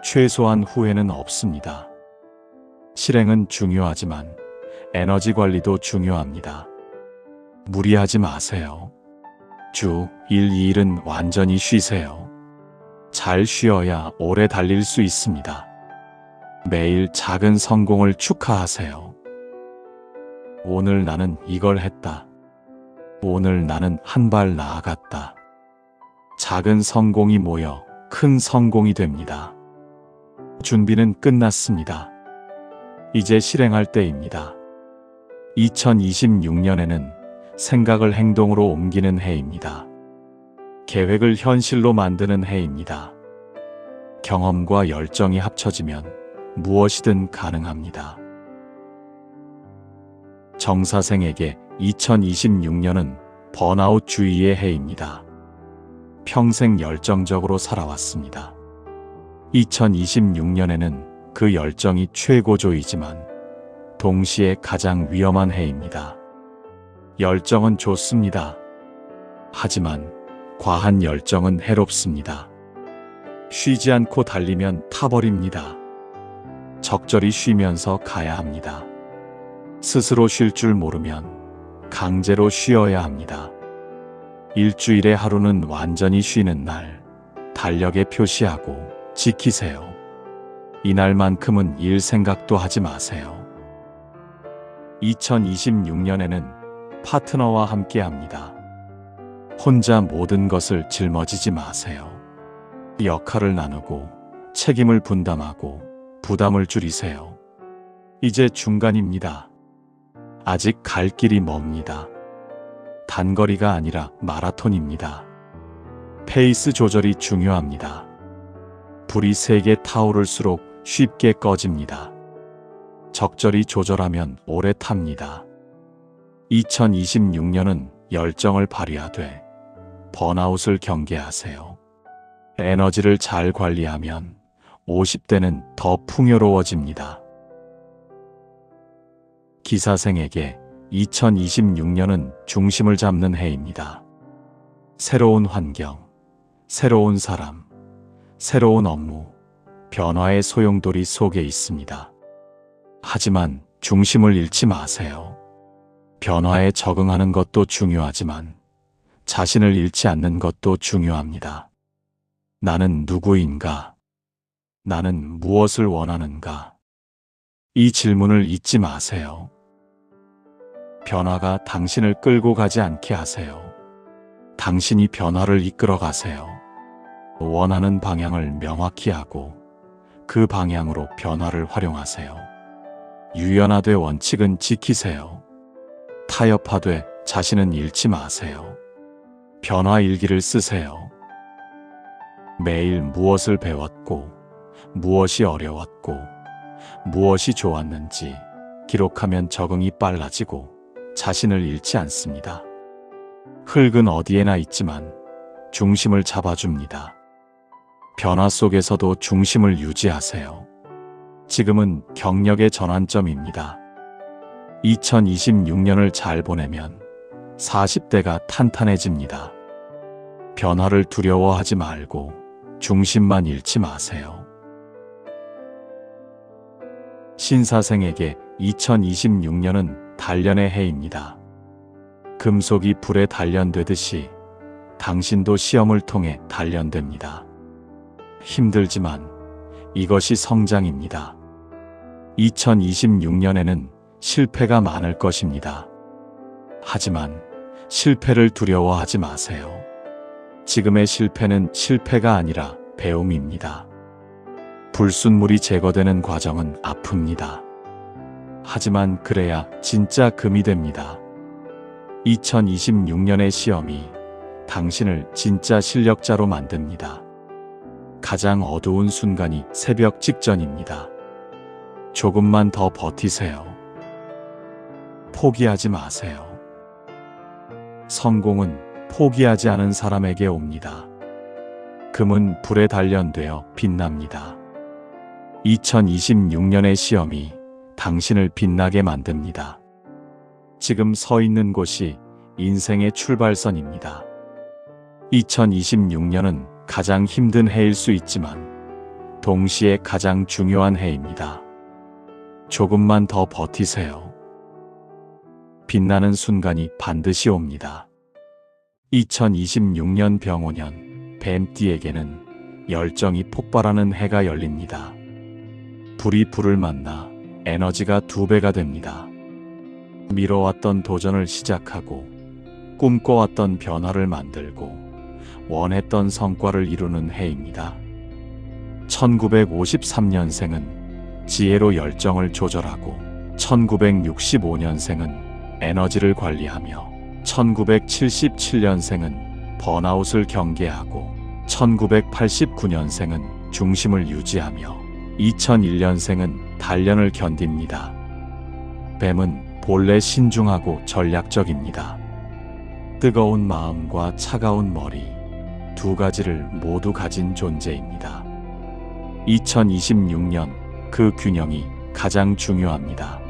최소한 후회는 없습니다. 실행은 중요하지만 에너지 관리도 중요합니다. 무리하지 마세요. 주 1, 2일은 완전히 쉬세요. 잘 쉬어야 오래 달릴 수 있습니다. 매일 작은 성공을 축하하세요. 오늘 나는 이걸 했다. 오늘 나는 한 발 나아갔다. 작은 성공이 모여 큰 성공이 됩니다. 준비는 끝났습니다. 이제 실행할 때입니다. 2026년에는 생각을 행동으로 옮기는 해입니다. 계획을 현실로 만드는 해입니다. 경험과 열정이 합쳐지면 무엇이든 가능합니다. 정사생에게 2026년은 번아웃 주의의 해입니다. 평생 열정적으로 살아왔습니다. 2026년에는 그 열정이 최고조이지만 동시에 가장 위험한 해입니다. 열정은 좋습니다. 하지만 과한 열정은 해롭습니다. 쉬지 않고 달리면 타버립니다. 적절히 쉬면서 가야 합니다. 스스로 쉴 줄 모르면 강제로 쉬어야 합니다. 일주일의 하루는 완전히 쉬는 날, 달력에 표시하고 지키세요. 이날만큼은 일 생각도 하지 마세요. 2026년에는 파트너와 함께 합니다. 혼자 모든 것을 짊어지지 마세요. 역할을 나누고 책임을 분담하고 부담을 줄이세요. 이제 중간입니다. 아직 갈 길이 멉니다. 단거리가 아니라 마라톤입니다. 페이스 조절이 중요합니다. 불이 세게 타오를수록 쉽게 꺼집니다. 적절히 조절하면 오래 탑니다. 2026년은 열정을 발휘하되 번아웃을 경계하세요. 에너지를 잘 관리하면 50대는 더 풍요로워집니다. 기사생에게 2026년은 중심을 잡는 해입니다. 새로운 환경, 새로운 사람, 새로운 업무, 변화의 소용돌이 속에 있습니다. 하지만 중심을 잃지 마세요. 변화에 적응하는 것도 중요하지만 자신을 잃지 않는 것도 중요합니다. 나는 누구인가? 나는 무엇을 원하는가? 이 질문을 잊지 마세요. 변화가 당신을 끌고 가지 않게 하세요. 당신이 변화를 이끌어 가세요. 원하는 방향을 명확히 하고 그 방향으로 변화를 활용하세요. 유연하되 원칙은 지키세요. 타협하되 자신은 잃지 마세요. 변화 일기를 쓰세요. 매일 무엇을 배웠고, 무엇이 어려웠고, 무엇이 좋았는지 기록하면 적응이 빨라지고 자신을 잃지 않습니다. 흙은 어디에나 있지만 중심을 잡아줍니다. 변화 속에서도 중심을 유지하세요. 지금은 경력의 전환점입니다. 2026년을 잘 보내면 40대가 탄탄해집니다. 변화를 두려워하지 말고 중심만 잃지 마세요. 신사생에게 2026년은 단련의 해입니다. 금속이 불에 단련되듯이 당신도 시험을 통해 단련됩니다. 힘들지만 이것이 성장입니다. 2026년에는 실패가 많을 것입니다. 하지만 실패를 두려워하지 마세요. 지금의 실패는 실패가 아니라 배움입니다. 불순물이 제거되는 과정은 아픕니다. 하지만 그래야 진짜 금이 됩니다. 2026년의 시험이 당신을 진짜 실력자로 만듭니다. 가장 어두운 순간이 새벽 직전입니다. 조금만 더 버티세요. 포기하지 마세요. 성공은 포기하지 않은 사람에게 옵니다. 금은 불에 단련되어 빛납니다. 2026년의 시험이 당신을 빛나게 만듭니다. 지금 서 있는 곳이 인생의 출발선입니다. 2026년은 가장 힘든 해일 수 있지만 동시에 가장 중요한 해입니다. 조금만 더 버티세요. 빛나는 순간이 반드시 옵니다. 2026년 병오년 뱀띠에게는 열정이 폭발하는 해가 열립니다. 불이 불을 만나 에너지가 2배가 됩니다. 미뤄왔던 도전을 시작하고 꿈꿔왔던 변화를 만들고 원했던 성과를 이루는 해입니다. 1953년생은 지혜로 열정을 조절하고 1965년생은 에너지를 관리하며 1977년생은 번아웃을 경계하고 1989년생은 중심을 유지하며 2001년생은 단련을 견딥니다. 뱀은 본래 신중하고 전략적입니다. 뜨거운 마음과 차가운 머리, 2가지를 모두 가진 존재입니다. 2026년 그 균형이 가장 중요합니다.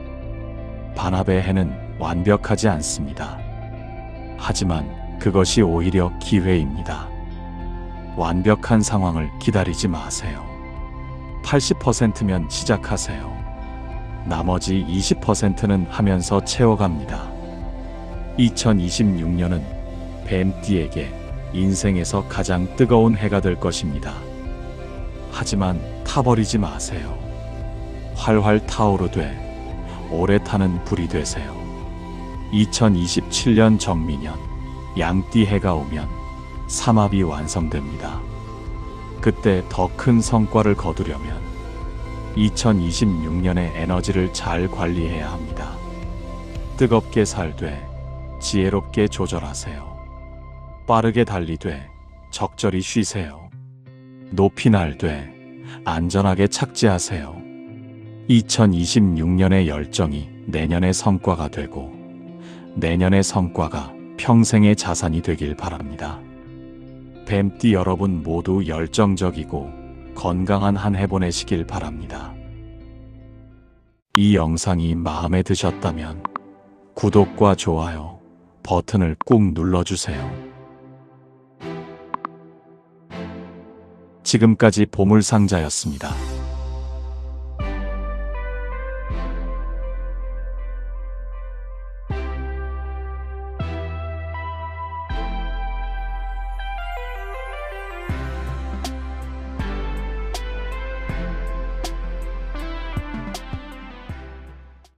반합의 해는 완벽하지 않습니다. 하지만 그것이 오히려 기회입니다. 완벽한 상황을 기다리지 마세요. 80%면 시작하세요. 나머지 20%는 하면서 채워갑니다. 2026년은 뱀띠에게 인생에서 가장 뜨거운 해가 될 것입니다. 하지만 타버리지 마세요. 활활 타오르되 오래 타는 불이 되세요. 2027년 정미년 양띠 해가 오면 삼합이 완성됩니다. 그때 더 큰 성과를 거두려면 2026년의 에너지를 잘 관리해야 합니다. 뜨겁게 살되 지혜롭게 조절하세요. 빠르게 달리되 적절히 쉬세요. 높이 날되 안전하게 착지하세요. 2026년의 열정이 내년의 성과가 되고 내년의 성과가 평생의 자산이 되길 바랍니다. 뱀띠 여러분 모두 열정적이고 건강한 한 해 보내시길 바랍니다. 이 영상이 마음에 드셨다면 구독과 좋아요 버튼을 꾹 눌러주세요. 지금까지 보물상자였습니다.